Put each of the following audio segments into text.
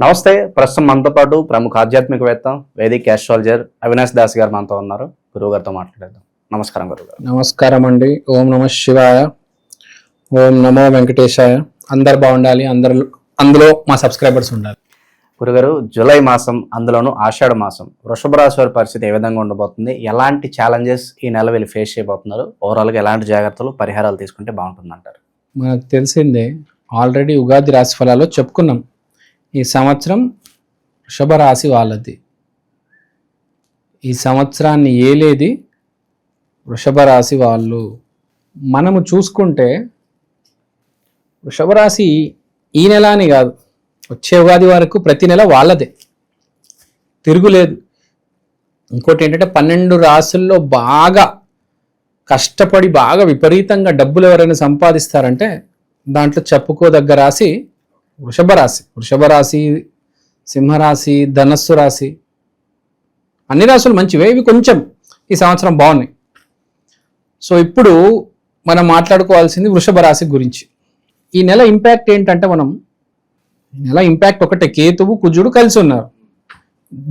నమస్తే. ప్రస్తుతం మనతో పాటు ప్రముఖ ఆధ్యాత్మికవేత్త, వేదిక్ ఆస్ట్రాలజర్ అవినాష్ దాస్ గారు మనతో ఉన్నారు. గురువు గారితో మాట్లాడేద్దాం. నమస్కారం గురుగారు. నమస్కారం అండి. ఓం నమ శివాయ, ఓం నమో వెంకటేశాయ. అందరు బాగుండాలి, అందులో మా సబ్స్క్రైబర్స్ ఉండాలి. గురుగారు, జూలై మాసం, అందులోనూ ఆషాఢ మాసం, వృషభ రాశి వారి పరిస్థితి ఏ విధంగా ఉండబోతుంది? ఎలాంటి ఛాలెంజెస్ ఈ నెల వీళ్ళు ఫేస్ చేయబోతున్నారు? ఓవరాల్గా ఎలాంటి జాగ్రత్తలు, పరిహారాలు తీసుకుంటే బాగుంటుందంటారు? మనకు తెలిసిందే, ఆల్రెడీ ఉగాది రాశి ఫలాల్లో చెప్పుకున్నాం. ఈ సంవత్సరం వృషభ రాశి వాళ్ళది. ఈ సంవత్సరాన్ని ఏలేది వృషభ రాశి వాళ్ళు. మనము చూసుకుంటే వృషభ రాశి ఈ నెల అని కాదు, వచ్చే ఉగాది వరకు ప్రతి నెల వాళ్ళదే, తిరుగులేదు. ఇంకోటి ఏంటంటే 12 రాశుల్లో బాగా కష్టపడి బాగా విపరీతంగా డబ్బులు ఎవరైనా సంపాదిస్తారంటే దాంట్లో చెప్పుకోదగ్గ రాశి వృషభ రాశి. వృషభ రాశి, సింహరాశి, ధనస్సు రాశి, అన్ని రాశులు మంచివే, ఇవి కొంచెం ఈ సంవత్సరం బాగున్నాయి. సో ఇప్పుడు మనం మాట్లాడుకోవాల్సింది వృషభ రాశి గురించి. ఈ నెల ఇంపాక్ట్ ఏంటంటే ఈ నెల ఇంపాక్ట్ ఒకటే, కేతువు కుజుడు కలిసి ఉన్నారు,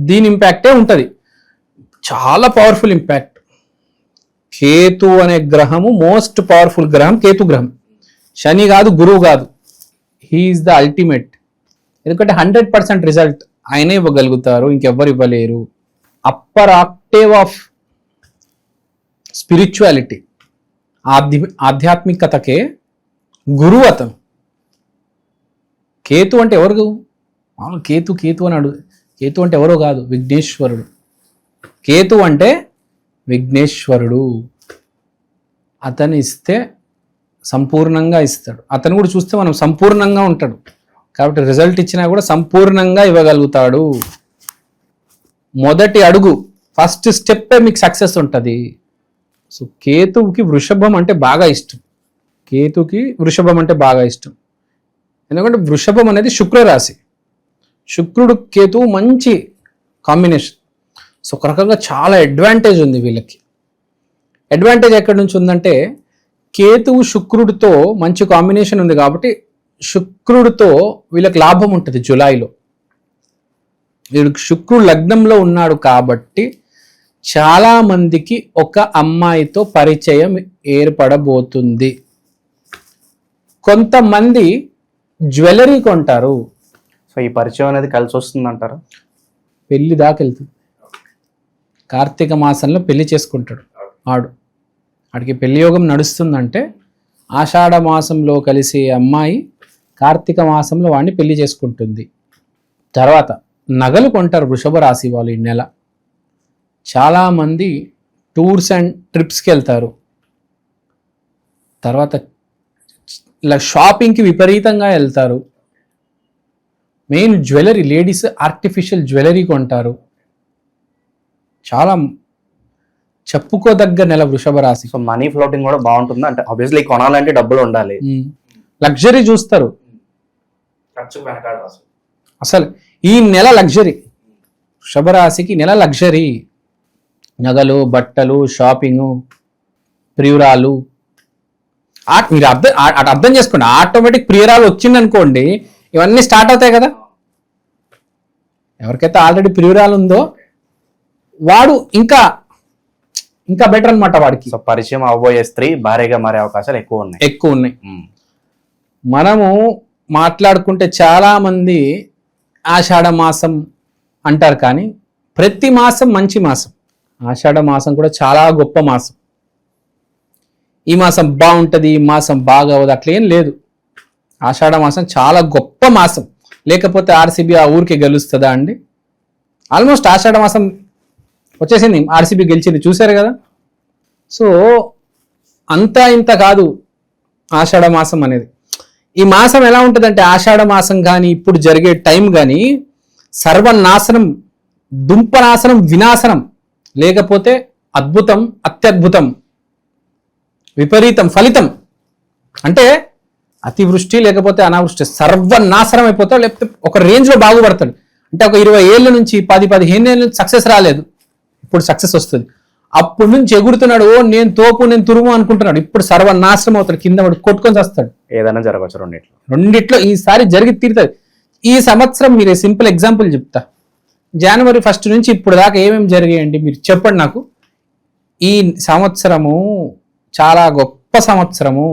దీని ఇంపాక్టే ఉంటుంది. చాలా పవర్ఫుల్ ఇంపాక్ట్. కేతు అనే గ్రహము మోస్ట్ పవర్ఫుల్ గ్రహం, కేతు గ్రహం. శని కాదు, గురువు కాదు, హీఈస్ ద అల్టిమేట్. ఎందుకంటే 100% రిజల్ట్ ఆయనే ఇవ్వగలుగుతారు, ఇంకెవ్వరు ఇవ్వలేరు. అప్పర్ ఆక్టేవ్ ఆఫ్ స్పిరిచువాలిటీ, ఆధ్యాత్మికతకే గురువు అతను. కేతు అంటే ఎవరు? మామూలు కేతు అని అడుగు. కేతు అంటే ఎవరో కాదు, విఘ్నేశ్వరుడు. కేతు అంటే విఘ్నేశ్వరుడు. అతను ఇస్తే సంపూర్ణంగా ఇస్తాడు. అతను కూడా చూస్తే మనం సంపూర్ణంగా ఉంటాడు కాబట్టి రిజల్ట్ ఇచ్చినా కూడా సంపూర్ణంగా ఇవ్వగలుగుతాడు. మొదటి అడుగు, ఫస్ట్ స్టెప్పే మీకు సక్సెస్ ఉంటుంది. సో కేతువుకి వృషభం అంటే బాగా ఇష్టం. కేతుకి వృషభం అంటే బాగా ఇష్టం. ఎందుకంటే వృషభం అనేది శుక్రరాశి. శుక్రుడు కేతువు మంచి కాంబినేషన్. సో ఒక రకంగా చాలా అడ్వాంటేజ్ ఉంది వీళ్ళకి. అడ్వాంటేజ్ ఎక్కడి నుంచి ఉందంటే, కేతువు శుక్రుడితో మంచి కాంబినేషన్ ఉంది కాబట్టి శుక్రుడితో వీళ్ళకి లాభం ఉంటుంది. జూలైలో వీళ్ళకి శుక్రుడు లగ్నంలో ఉన్నాడు కాబట్టి చాలా మందికి ఒక అమ్మాయితో పరిచయం ఏర్పడబోతుంది. కొంతమంది జ్యువెలరీ కొంటారు. సో ఈ పరిచయం అనేది కలిసి వస్తుంది అంటారు? పెళ్లి దాకా వెళ్తుంది. కార్తీక మాసంలో పెళ్లి చేసుకుంటాడు ఆడికి పెళ్లి యోగం నడుస్తుందంటే ఆషాఢ మాసంలో కలిసే అమ్మాయి కార్తీక మాసంలో వాడిని పెళ్లి చేసుకుంటుంది. తర్వాత నగలు కొంటారు వృషభ రాశి వాళ్ళు ఈ నెల. చాలామంది టూర్స్ అండ్ ట్రిప్స్కి వెళ్తారు. తర్వాత ఇలా షాపింగ్కి విపరీతంగా వెళ్తారు. Main jewellery, ladies artificial jewellery కొంటారు. చాలా చెప్పుకోదగ్గ నెల వృషభ రాశి. సో మనీ ఫ్లోటింగ్ కూడా బాగుంటుంది అంటే, ఆబ్వియస్లీ కొనాలంటే డబ్బులు ఉండాలి. లగ్జరీ చూస్తారు అసలు. ఈ నెల లగ్జరీ, వృషభ రాశికి నెల లగ్జరీ. నగలు, బట్టలు, షాపింగ్, ప్రియురాలు. మీరు అర్థం చేసుకోండి, ఆటోమేటిక్ ప్రియురాలు వచ్చిందనుకోండి, ఇవన్నీ స్టార్ట్ అవుతాయి కదా. ఎవరికైతే ఆల్రెడీ ప్రియురాలు ఉందో వాడు ఇంకా బెటర్ అనమాట వాడికి. సో పరిచయం అవ్వబోయే స్త్రీ భారీగా మారే అవకాశాలు ఎక్కువ ఉన్నాయి. మనము మాట్లాడుకుంటే చాలా మంది ఆషాఢ మాసం అంటారు, కానీ ప్రతి మాసం మంచి మాసం. ఆషాఢ మాసం కూడా చాలా గొప్ప మాసం. ఈ మాసం బాగుంటుంది, ఈ మాసం బాగవదు అట్లేం లేదు. ఆషాఢ మాసం చాలా గొప్ప మాసం. లేకపోతే ఆర్సీబీ ఆ ఊరికి గెలుస్తుందా అండి? ఆల్మోస్ట్ ఆషాఢ మాసం వచ్చేసింది, ఆర్సీబీ గెలిచింది, చూశారు కదా. సో అంతా ఇంత కాదు ఆషాఢ మాసం అనేది. ఈ మాసం ఎలా ఉంటుందంటే, ఆషాఢ మాసం కానీ ఇప్పుడు జరిగే టైం కానీ సర్వనాశనం, దుంపనాశనం, వినాశనం, లేకపోతే అద్భుతం, అత్యద్భుతం, విపరీతం, ఫలితం. అంటే అతివృష్టి లేకపోతే అనావృష్టి, సర్వనాశనం అయిపోతాడు, లేకపోతే ఒక రేంజ్లో బాగుపడతాడు. అంటే ఒక 20 ఏళ్ళ నుంచి 10-15 ఏళ్ళ నుంచి సక్సెస్ రాలేదు, ఇప్పుడు సక్సెస్ వస్తుంది. అప్పటి నుంచి ఎగురుతున్నాడు, ఓ నేను తోపు, నేను తురుము అనుకుంటున్నాడు. ఇప్పుడు సర్వనాశనం అవుతాడు, కింద వాడు కొట్టుకొని వస్తాడు. ఏదైనా జరగవచ్చు రెండిట్లో ఈసారి జరిగి తీరుతుంది. ఈ సంవత్సరం మీరు సింపుల్ ఎగ్జాంపుల్ చెప్తా. జనవరి 1 నుంచి ఇప్పుడు దాకా ఏమేమి జరిగాయండి మీరు చెప్పండి నాకు. ఈ సంవత్సరము చాలా గొప్ప సంవత్సరము.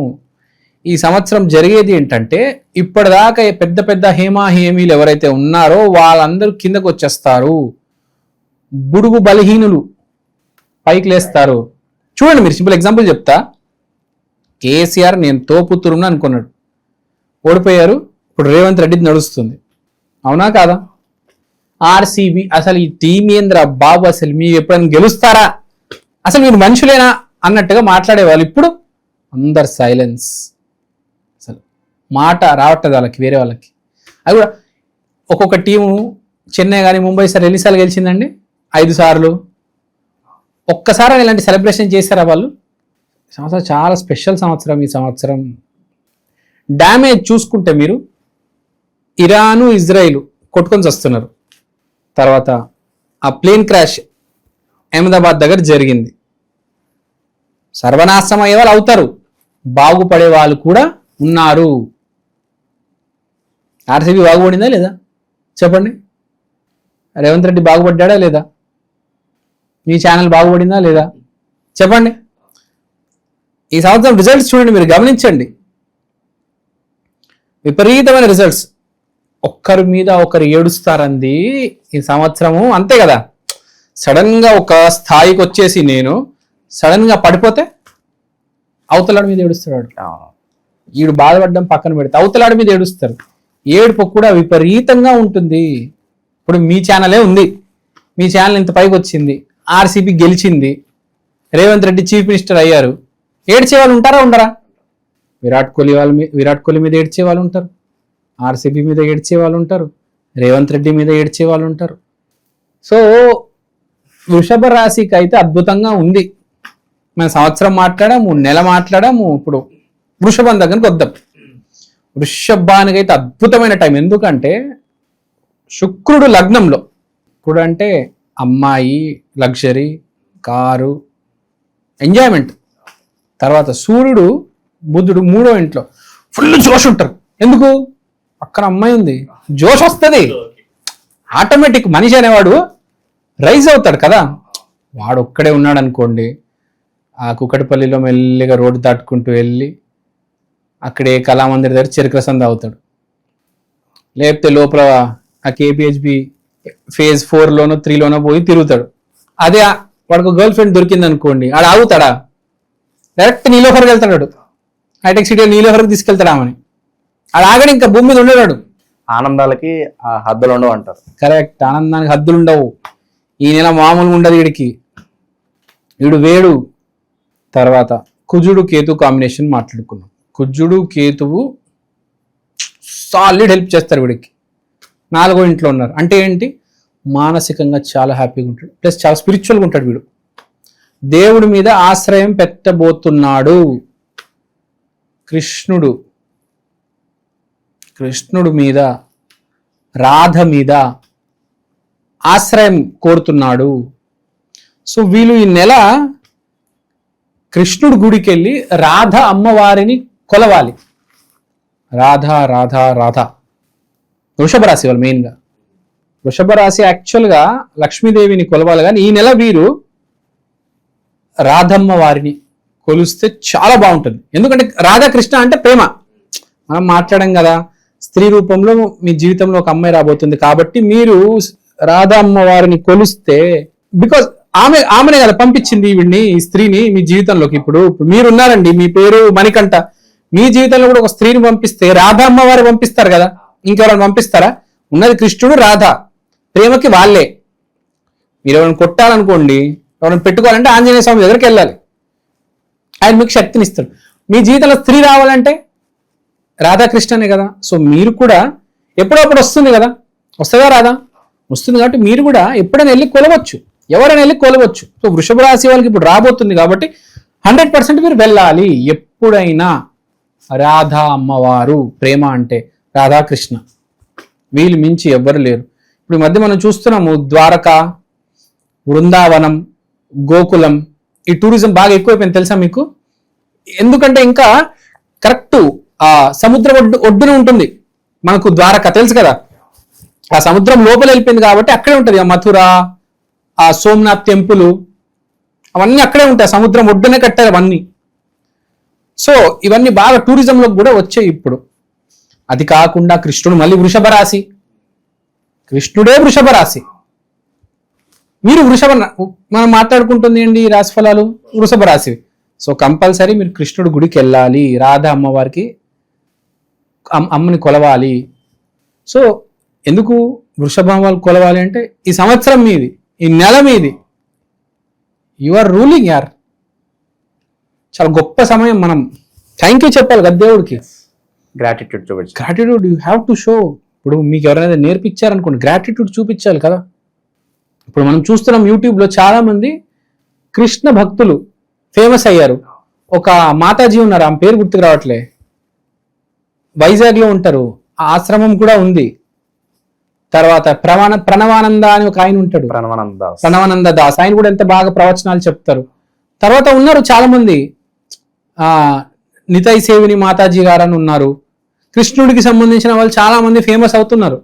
ఈ సంవత్సరం జరిగేది ఏంటంటే ఇప్పటిదాకా పెద్ద పెద్ద హేమీలు ఎవరైతే ఉన్నారో వాళ్ళందరూ కిందకు వచ్చేస్తారు. బుడుగు బలహీనులు పైకి లేస్తారు. చూడండి మీరు సింపుల్ ఎగ్జాంపుల్ చెప్తా. కేసీఆర్ నేను తోపుతురును అనుకున్నాడు, ఓడిపోయారు. ఇప్పుడు రేవంత్ రెడ్డిది నడుస్తుంది, అవునా కాదా? ఆర్సీబీ అసలు ఈ టీం ఏంద్ర బాబు, అసలు మీరు ఎప్పుడైనా గెలుస్తారా, అసలు మీరు మనుషులేనా అన్నట్టుగా మాట్లాడేవాళ్ళు. ఇప్పుడు అందరు సైలెన్స్, అసలు మాట రావట్లేదు వాళ్ళకి, వేరే వాళ్ళకి. అది కూడా ఒక్కొక్క టీము చెన్నై కానీ ముంబై సార్ ఎన్నిసార్లు గెలిచిందండి? 5 సార్లు. ఒక్కసారి ఇలాంటి సెలబ్రేషన్ చేశారా వాళ్ళు? సంవత్సరం చాలా స్పెషల్ సంవత్సరం ఈ సంవత్సరం. డ్యామేజ్ చూసుకుంటే మీరు ఇరాను ఇజ్రాయిల్ కొట్టుకొని వస్తున్నారు. తర్వాత ఆ ప్లేన్ క్రాష్ అహ్మదాబాద్ దగ్గర జరిగింది. సర్వనాశనం అయ్యే వాళ్ళు అవుతారు, బాగుపడే వాళ్ళు కూడా ఉన్నారు. ఆర్సీబీ బాగుపడిందా లేదా చెప్పండి? రేవంత్ రెడ్డి బాగుపడ్డా లేదా? మీ ఛానల్ బాగుపడిందా లేదా చెప్పండి? ఈ సంవత్సరం రిజల్ట్స్ చూడండి, మీరు గమనించండి. విపరీతమైన రిజల్ట్స్. ఒక్కరి మీద ఒకరు ఏడుస్తారంది ఈ సంవత్సరము, అంతే కదా. సడన్ గా ఒక స్థాయికి వచ్చేసి నేను సడన్ గా పడిపోతే అవతలాడి మీద ఏడుస్తాడు. ఈడు బాధపడడం పక్కన పెడితే అవతలాడి మీద ఏడుస్తారు. ఏడుపు కూడా విపరీతంగా ఉంటుంది. ఇప్పుడు మీ ఛానలే ఉంది, మీ ఛానల్ ఇంత పైకి వచ్చింది, ఆర్సీబీ గెలిచింది, రేవంత్ రెడ్డి చీఫ్ మినిస్టర్ అయ్యారు. ఏడ్చే వాళ్ళు ఉంటారా ఉండరా? విరాట్ కోహ్లీ మీద ఏడ్చే వాళ్ళు ఉంటారు, ఆర్సీబీ మీద ఏడ్చే వాళ్ళు ఉంటారు, రేవంత్ రెడ్డి మీద ఏడ్చే వాళ్ళు ఉంటారు. సో వృషభ రాశికి అయితే అద్భుతంగా ఉంది. మనం సంవత్సరం మాట్లాడాము, నెల మాట్లాడాము, ఇప్పుడు వృషభం దగ్గరికి వద్దాం. వృషభానికి అయితే అద్భుతమైన టైం. ఎందుకంటే శుక్రుడు లగ్నంలో, ఇప్పుడు అంటే అమ్మాయి, లగ్జరీ, కారు, ఎంజాయ్మెంట్. తర్వాత సూర్యుడు బుధుడు 3వ ఇంట్లో ఫుల్ జోష్ ఉంటారు. ఎందుకు? పక్కన అమ్మాయి ఉంది, జోష్ వస్తుంది ఆటోమేటిక్. మనిషి అనేవాడు రైజ్ అవుతాడు కదా. వాడు ఒక్కడే ఉన్నాడు అనుకోండి, ఆ కుకటిపల్లిలో మెల్లిగా రోడ్డు దాటుకుంటూ వెళ్ళి అక్కడే కళామందిర్ దగ్గర చెరుకు రసం తాగుతాడు. లేకపోతే లోపల ఆ కేపీహెచ్బి ఫేజ్ 4లోనో 3లోనో పోయి తిరుగుతాడు. అదే వాడికి గర్ల్ ఫ్రెండ్ దొరికింది అనుకోండి, ఆడ ఆగుతాడా? డైరెక్ట్ నీలోఫర్కి వెళ్తాడు, హైటెక్ సిటీలో నీలోఫర్కి తీసుకెళ్తాడామని. ఆడ ఆగడు, ఇంకా భూమి మీద ఉండేవాడు. ఆనందాలకి హద్దులు ఉండవు అంటారు. కరెక్ట్, ఆనందానికి హద్దులు ఉండవు. ఈ నెల మామూలుగా ఉండదు వీడికి, వీడు వేడు. తర్వాత కుజుడు కేతు కాంబినేషన్ మాట్లాడుకున్నాం. కుజుడు కేతువు సాలిడ్ హెల్ప్ చేస్తారు వీడికి. 4వ ఇంట్లో ఉన్నారు అంటే ఏంటి? మానసికంగా చాలా హ్యాపీగా ఉంటాడు, ప్లస్ చాలా స్పిరిచువల్గా ఉంటాడు వీడు. దేవుడి మీద ఆశ్రయం పెట్టబోతున్నాడు. కృష్ణుడు మీద, రాధ మీద ఆశ్రయం కోరుతున్నాడు. సో వీళ్ళు ఈ నెల కృష్ణుడు గుడికి వెళ్ళి రాధ అమ్మవారిని కొలవాలి. రాధ రాధ రాధ. వృషభ రాశి వాళ్ళు మెయిన్గా. వృషభ రాశి యాక్చువల్గా లక్ష్మీదేవిని కొలవాలి, కానీ ఈ నెల వీరు రాధమ్మ వారిని కొలిస్తే చాలా బాగుంటుంది. ఎందుకంటే రాధాకృష్ణ అంటే ప్రేమ. మనం మాట్లాడాం కదా, స్త్రీ రూపంలో మీ జీవితంలో ఒక అమ్మాయి రాబోతుంది కాబట్టి మీరు రాధా అమ్మ వారిని కొలిస్తే, బికాజ్ ఆమెనే కదా పంపించింది వీడిని, ఈ స్త్రీని మీ జీవితంలోకి. ఇప్పుడు మీరున్నారండి, మీ పేరు మణికంఠ, మీ జీవితంలో కూడా ఒక స్త్రీని పంపిస్తే రాధా అమ్మ వారు పంపిస్తారు కదా, ఇంకెవరైనా పంపిస్తారా? ఉన్నది కృష్ణుడు, రాధ. ప్రేమకి వాళ్ళే. మీరు ఎవరైనా కొట్టాలనుకోండి, ఎవరైనా పెట్టుకోవాలంటే ఆంజనేయ స్వామి దగ్గరికి వెళ్ళాలి, ఆయన మీకు శక్తిని ఇస్తాడు. మీ జీవితంలో స్త్రీ రావాలంటే రాధాకృష్ణనే కదా. సో మీరు కూడా ఎప్పుడప్పుడు వస్తుంది కదా, వస్తుందా రాధా? వస్తుంది కాబట్టి మీరు కూడా ఎప్పుడైనా వెళ్ళి కొలవచ్చు, ఎవరైనా వెళ్ళి కొలవచ్చు. సో వృషభ రాశి వాళ్ళకి ఇప్పుడు రాబోతుంది కాబట్టి 100% మీరు వెళ్ళాలి. ఎప్పుడైనా రాధా అమ్మవారు, ప్రేమ అంటే రాధాకృష్ణ, వీళ్ళు మించి ఎవ్వరు లేరు. ఇప్పుడు ఈ మధ్య మనం చూస్తున్నాము ద్వారకా, బృందావనం, గోకులం, ఈ టూరిజం బాగా ఎక్కువైపోయింది తెలుసా మీకు? ఎందుకంటే ఇంకా కరెక్ట్ ఆ సముద్ర ఒడ్డున ఉంటుంది మనకు ద్వారక, తెలుసు కదా. ఆ సముద్రం లోపల వెళ్ళిపోయింది కాబట్టి అక్కడే ఉంటుంది ఆ మథుర, ఆ సోమనాథ్ టెంపుల్, అవన్నీ అక్కడే ఉంటాయి. సముద్రం ఒడ్డునే కట్టారు అవన్నీ. సో ఇవన్నీ బాగా టూరిజంలోకి కూడా వచ్చాయి ఇప్పుడు. అది కాకుండా కృష్ణుడు మళ్ళీ వృషభ రాశి, కృష్ణుడే వృషభ రాశి. మీరు మనం మాట్లాడుకుంటుంది ఏంటి ఈ రాశి ఫలాలు వృషభ రాశి. సో కంపల్సరీ మీరు కృష్ణుడు గుడికి వెళ్ళాలి, రాధా అమ్మవారికి అమ్మని కొలవాలి. సో ఎందుకు వృషభం వాళ్ళు కొలవాలి అంటే ఈ సంవత్సరం మీది, ఈ నెల మీది, యు ఆర్ రూలింగ్ యార్. చాలా గొప్ప సమయం. మనం థ్యాంక్ యూ చెప్పాలి కదా దేవుడికి. గ్రాటిట్యూడ్ చూపించాలి. Gratitude you have to show. ఇప్పుడు మీకు ఎవరైనా నేర్పించారనుకోండి, గ్రాటిట్యూడ్ చూపించాలి కదా. ఇప్పుడు మనం చూస్తున్నాం యూట్యూబ్లో చాలా మంది కృష్ణ భక్తులు ఫేమస్ అయ్యారు. ఒక మాతాజీ ఉన్నారు, ఆమె పేరు గుర్తుకు రావట్లే, వైజాగ్లో ఉంటారు, ఆ ఆశ్రమం కూడా ఉంది. తర్వాత ప్రణవానంద అని ఒక ఆయన ఉంటాడు, ప్రణవానంద దాస్, ఆయన కూడా ఎంత బాగా ప్రవచనాలు చెప్తారు. తర్వాత ఉన్నారు చాలా మంది, నితై సేవిని మాతాజీ గారు అని ఉన్నారు. కృష్ణుడికి సంబంధించిన వాళ్ళు చాలా మంది ఫేమస్ అవుతున్నారు.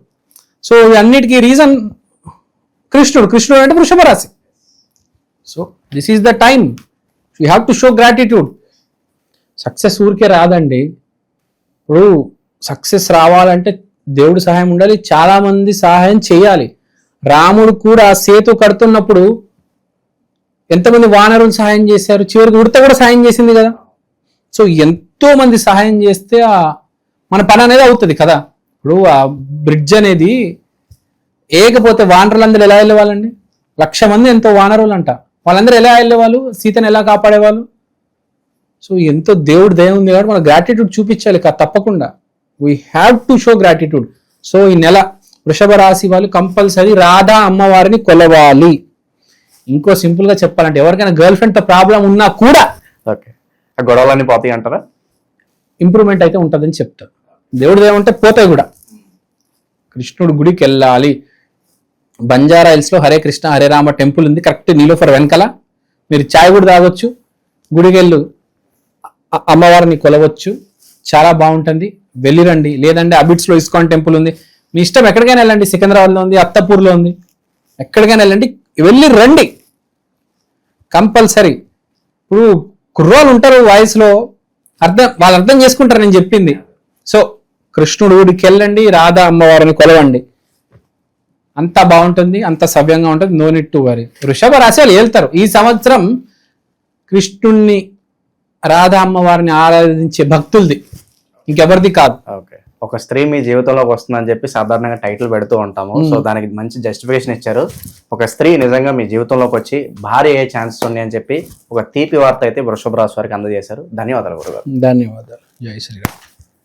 సో అన్నిటికీ రీజన్ కృష్ణుడు అంటే వృషభ రాశి. So this is the time you have to show gratitude. Success ఊరికే రాదండి. ఇప్పుడు సక్సెస్ రావాలంటే దేవుడి సహాయం ఉండాలి, చాలా మంది సహాయం చేయాలి. రాముడు కూడా సేతు కడుతున్నప్పుడు ఎంతమంది వానరులు సహాయం చేశారు, చివరికి ఉడత కూడా సహాయం చేసింది కదా. సో ఎంతో మంది సహాయం చేస్తే మన పని అనేది అవుతుంది కదా. ఇప్పుడు ఆ బ్రిడ్జ్ అనేది ఏకపోతే వానరులందరూ ఎలా వెళ్ళేవాళ్ళండి? 1,00,000 మంది ఎంతో వానరులు అంట, వాళ్ళందరూ ఎలా వెళ్ళేవాళ్ళు, సీతను ఎలా కాపాడేవాళ్ళు? సో ఎంతో దేవుడి దయ ఉంది కాబట్టి మన గ్రాటిట్యూడ్ చూపించాలి తప్పకుండా. We have to show gratitude. So ఈ నెల వృషభ రాశి వాళ్ళు కంపల్సరీ రాధా అమ్మవారిని కొలవాలి. ఇంకో సింపుల్ గా చెప్పాలంటే ఎవరికైనా గర్ల్ ఫ్రెండ్ తో ప్రాబ్లం ఉన్నా కూడా గొడవలన్నీ పోతాయి అంటారా? ఇంప్రూవ్మెంట్ అయితే ఉంటుందని చెప్తారు. దేవుడి దయ ఉంటే పోతాయి కూడా. కృష్ణుడు గుడికి వెళ్ళాలి. బంజారా హిల్స్ లో హరే కృష్ణ హరే రామ టెంపుల్ ఉంది, కరెక్ట్ నీలోఫర్ వెనకాల. మీరు చాయ్ కూడా తాగొచ్చు, గుడికి వెళ్ళు అమ్మవారిని కొలవచ్చు, చాలా బాగుంటుంది. వెళ్ళిరండి. లేదంటే అబిడ్స్ లో ఇస్కాన్ టెంపుల్ ఉంది, మీ ఇష్టం, ఎక్కడికైనా వెళ్ళండి. సికింద్రాబాద్ లో ఉంది, అత్తపూర్లో ఉంది, ఎక్కడికైనా వెళ్ళండి, వెళ్ళి రండి కంపల్సరీ. ఇప్పుడు కుర్రోళ్ళు ఉంటారు వయసులో, వాళ్ళు అర్థం చేసుకుంటారు నేను చెప్పింది. సో కృష్ణుడు గుడికి వెళ్ళండి, రాధా అమ్మవారిని కొలవండి, అంతా బాగుంటుంది, అంత సవ్యంగా ఉంటుంది. No need to worry. వృషభ రాశి వాళ్ళు వెళ్తారు ఈ సంవత్సరం. కృష్ణుణ్ణి రాధా అమ్మవారిని ఆరాధించే భక్తులది, ఇంకెవరిది కాదు. ఓకే, ఒక స్త్రీ మీ జీవితంలోకి వస్తుందని చెప్పి సాధారణంగా టైటిల్ పెడుతూ ఉంటాము. సో దానికి మంచి జస్టిఫికేషన్ ఇచ్చారు. ఒక స్త్రీ నిజంగా మీ జీవితంలోకి వచ్చి భార్య అయ్యే ఛాన్సెస్ ఉన్నాయని చెప్పి ఒక తీపి వార్త అయితే వృషభ రాశి వారికి అందజేశారు. ధన్యవాదాలు గురుగారు. ధన్యవాదాలు. జై శ్రీరామ్.